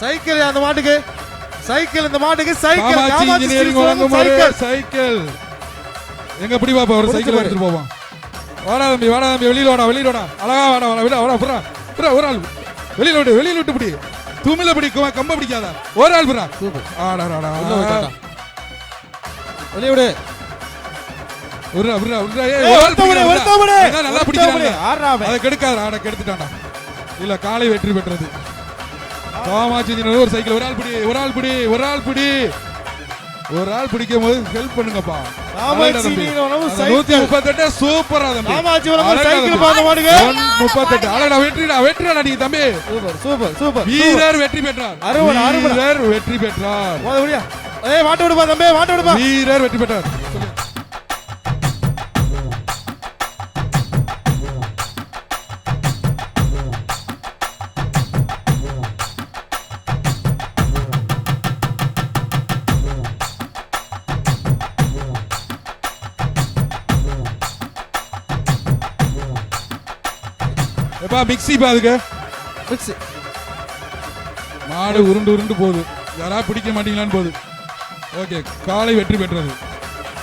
Cycle அந்த மாட்டுக்கு cycle இந்த மாட்டுக்கு சைக்கிள் காமாட்சி இன்ஜினியரிங் வழங்கும் சைக்கிள் எங்க பிடி பாப்பா ஒரு சைக்கிள் எடுத்துட்டு போவோம். வாடா தம்பி வெளியில வாடா அழகா வாடா புறா ஒரு ஆள் வெளியில விட்டு பிடி தூமில பிடி கம்ப பிடிக்காத ஒரு ஆள் புறா ஆடாடா வெளிய விடு நல்லா பிடிக்கிறாங்க அதை கெடுக்காத ஆட கெடுத்துட்டான்டா இல்ல காலை வெற்றி பெற்றது காமாட்சி ஒரு சைக்கிள் ஒரு ஆள் பிடிக்கும் போது ஹெல்ப் பண்ணுங்கப்பா. 138 சூப்பரா தம்பி 138 அழகா வெற்றிடா நீங்க தம்பி சூப்பர் வீரர் வெற்றி பெற்றார் மாட்டு விடுப்பா தம்பி வீரர் வெற்றி பெற்றார். மிக்ஸி பாதுங்க மாடு உருண்டு போகுது யாரா பிடிக்க மாட்டீங்களான்னு போகுது. ஓகே காலை வெற்றி பெற்றது.